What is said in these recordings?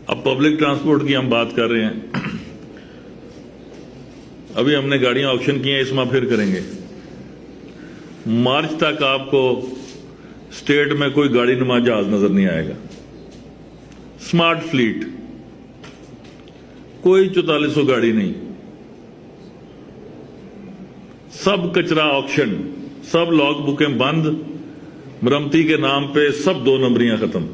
اب public transport کی ہم بات کر رہے ہیں. ابھی ہم نے گاڑیاں آکشن کی ہیں, اس ماہ پھر کریں گے. مارچ تک آپ کو اسٹیٹ میں کوئی گاڑی نما جہاز نظر نہیں آئے گا. اسمارٹ فلیٹ, کوئی 4400 گاڑی نہیں, سب کچرا آکشن, سب لاگ بکیں بند, مرمتی کے نام پہ سب 2 نمبریاں ختم.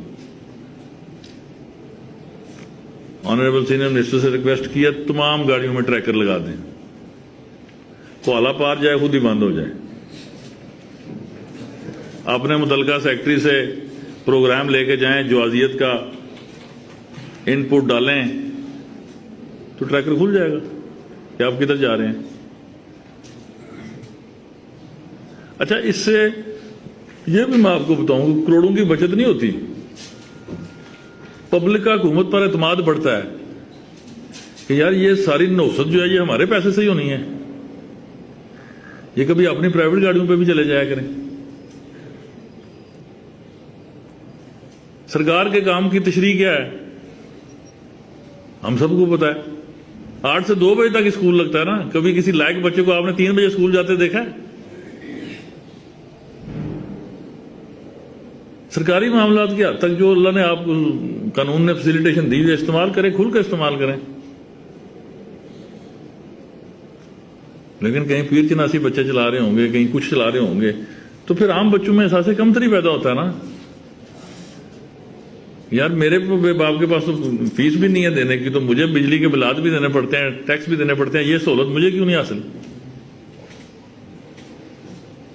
آنریبل سینئر منسٹر سے ریکویسٹ کیا تمام گاڑیوں میں ٹریکر لگا دیں, کوالہ پار جائے خود ہی بند ہو جائے. اپنے متعلقہ سیکٹری سے پروگرام لے کے جائیں, جوازیت کا ان پٹ ڈالیں تو ٹریکر کھل جائے گا کہ آپ کدھر جا رہے ہیں. اچھا, اس سے یہ بھی میں آپ کو بتاؤں کہ کروڑوں کی بچت نہیں ہوتی, پبلک کا حکومت پر اعتماد بڑھتا ہے کہ یار یہ ساری نوست جو ہے یہ ہمارے پیسے سے ہی ہونی ہے, یہ کبھی اپنی پرائیویٹ گاڑیوں پہ بھی چلے جایا کریں. سرکار کے کام کی تشریح کیا ہے ہم سب کو پتا ہے. 8 سے 2 بجے تک اسکول لگتا ہے نا. کبھی کسی لائق بچے کو آپ نے 3 بجے اسکول جاتے دیکھا ہے؟ سرکاری معاملات کی حد تک جو اللہ نے آپ کو قانون نے فیسیلیٹیشن دی ہے استعمال کریں, کھل کے استعمال کریں. لیکن کہیں پیر چناسی بچے چلا رہے ہوں گے, کہیں کچھ چلا رہے ہوں گے, تو پھر عام بچوں میں احساس کمتری پیدا ہوتا ہے نا. یار میرے باپ کے پاس تو فیس بھی نہیں ہے دینے کی, تو مجھے بجلی کے بلات بھی دینے پڑتے ہیں, ٹیکس بھی دینے پڑتے ہیں, یہ سہولت مجھے کیوں نہیں حاصل؟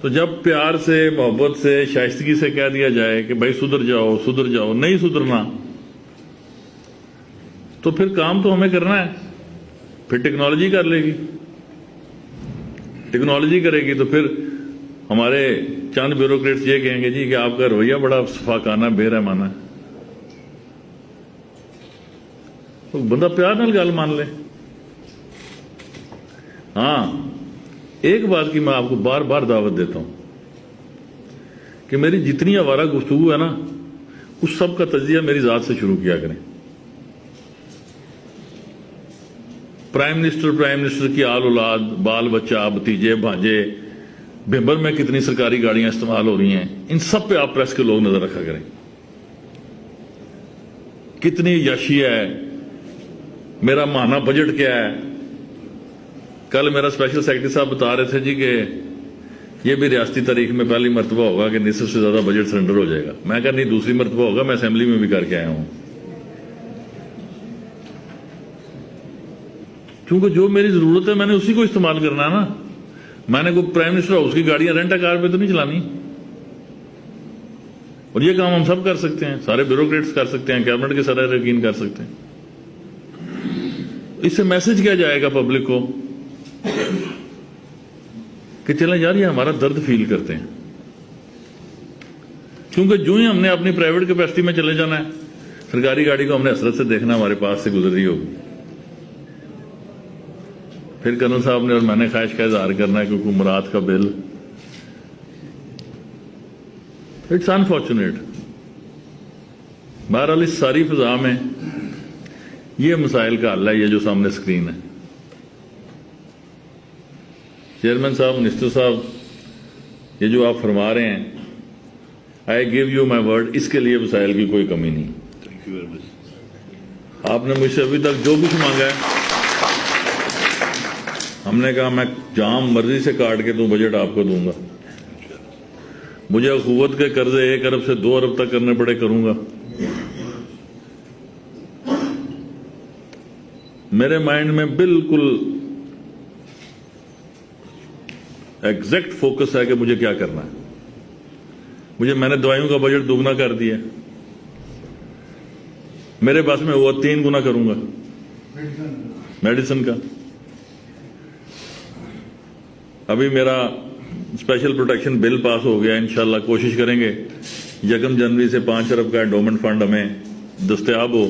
تو جب پیار سے, محبت سے, شائستگی سے کہہ دیا جائے کہ بھائی سدھر جاؤ سدھر جاؤ, نہیں سدھرنا تو پھر کام تو ہمیں کرنا ہے. پھر ٹیکنالوجی کر لے گی, ٹیکنالوجی کرے گی, تو پھر ہمارے چند بیوروکریٹس یہ کہیں گے جی کہ آپ کا رویہ بڑا صفاقانہ بے رحمانہ ہے. تو بندہ پیار نال گل مان لے. ہاں, ایک بات کی میں آپ کو بار بار دعوت دیتا ہوں کہ میری جتنی آوارہ گفتگو ہے نا, اس سب کا تجزیہ میری ذات سے شروع کیا کریں. پرائم منسٹر کی آل اولاد, بال بچہ, بھتیجے بھانجے, بھمبر میں کتنی سرکاری گاڑیاں استعمال ہو رہی ہیں, ان سب پہ آپ پریس کے لوگ نظر رکھا کریں. کتنی یاشی ہے, میرا ماہانہ بجٹ کیا ہے. کل میرا اسپیشل سیکرٹری صاحب بتا رہے تھے جی کہ یہ بھی ریاستی تاریخ میں پہلی مرتبہ ہوگا کہ نصف سے زیادہ بجٹ سرنڈر ہو جائے گا. میں کہا نہیں, دوسری مرتبہ ہوگا, میں اسمبلی میں بھی کر کے آیا ہوں. کیونکہ جو میری ضرورت ہے میں نے اسی کو استعمال کرنا ہے نا. میں نے کوئی پرائم منسٹر ہاؤس کی گاڑیاں رینٹ کار پہ تو نہیں چلانی. اور یہ کام ہم سب کر سکتے ہیں, سارے بیوروکریٹس کر سکتے ہیں, کیبنٹ کے سارے اراکین کر سکتے ہیں. اس سے میسج کیا جائے گا پبلک کو کہ چلیں یار یہ ہمارا درد فیل کرتے ہیں. کیونکہ جو ہی ہم نے اپنی پرائیویٹ کیپیسٹی میں چلے جانا ہے, سرکاری گاڑی کو ہم نے حسرت سے دیکھنا ہمارے پاس سے گزر رہی ہوگی. پھر کرنل صاحب نے اور میں نے خواہش کا اظہار کرنا ہے کہ حکومرات کا بل, اٹس انفارچونیٹ. بہرحال اس ساری فضا میں یہ مسائل کا حل ہے, یہ جو سامنے اسکرین ہے. چیئرمین صاحب, منسٹر صاحب, یہ جو آپ فرما رہے ہیں, آئی گیو یو مائی ورڈ, اس کے لیے وسائل کی کوئی کمی نہیں. Thank you very much. آپ نے مجھ سے ابھی تک جو کچھ مانگا ہے, ہم نے کہا میں جام مرضی سے کاٹ کے دوں, بجٹ آپ کو دوں گا. مجھے اخوت کے قرضے 1 ارب سے 2 ارب تک کرنے پڑے کروں گا. میرے مائنڈ میں بالکل ایگزیکٹ فوکس ہے کہ مجھے کیا کرنا ہے. میں نے دوائیوں کا بجٹ دوگنا کر دیا, میرے پاس میں وہ 3 گنا کروں گا میڈیسن کا. ابھی میرا اسپیشل پروٹیکشن بل پاس ہو گیا, انشاءاللہ کوشش کریں گے 1 جنوری سے 5 ارب کا انڈومنٹ فنڈ ہمیں دستیاب ہو.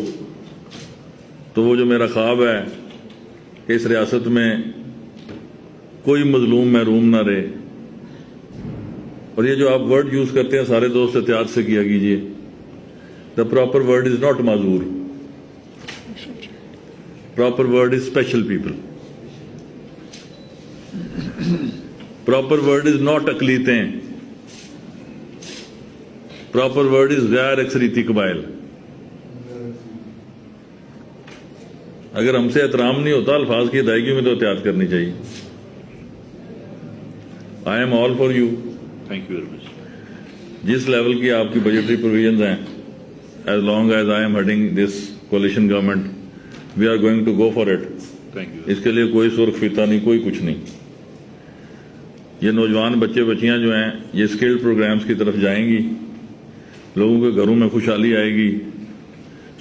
تو وہ جو میرا خواب ہے کہ اس ریاست میں کوئی مظلوم محروم نہ رہے. اور یہ جو آپ ورڈ یوز کرتے ہیں سارے دوست احتیاط سے کیا کیجئے. The proper word is not معذور, Proper word is special people. Proper word is not اقلیتیں. Proper word is غیر اکثریتی قبائل. اگر ہم سے احترام نہیں ہوتا الفاظ کی ادائیگی میں تو احتیاط کرنی چاہیے. I am all for you. Thank you very much. جس لیول کی آپ کی بجٹری پروویژنز ہیں, as long as I am heading this coalition government, we are going to go for it. Thank you. اس کے لیے کوئی سرخ فیتا نہیں, کوئی کچھ نہیں. یہ نوجوان بچے بچیاں جو ہیں یہ اسکلڈ پروگرامز کی طرف جائیں گی, لوگوں کے گھروں میں خوشحالی آئے گی,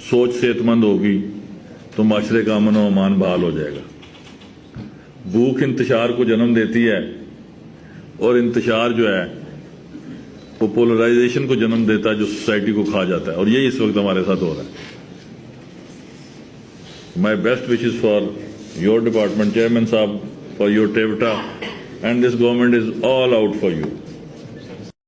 سوچ صحت مند ہوگی, تو معاشرے کا امن و امان بحال ہو جائے گا. بھوک انتشار کو جنم دیتی ہے اور انتشار جو ہے وہ پولرائزیشن کو جنم دیتا ہے جو سوسائٹی کو کھا جاتا ہے, اور یہی اس وقت ہمارے ساتھ ہو رہا ہے. My best wishes for your department, Chairman Saab, for your TEVTA, and this government is all out for you.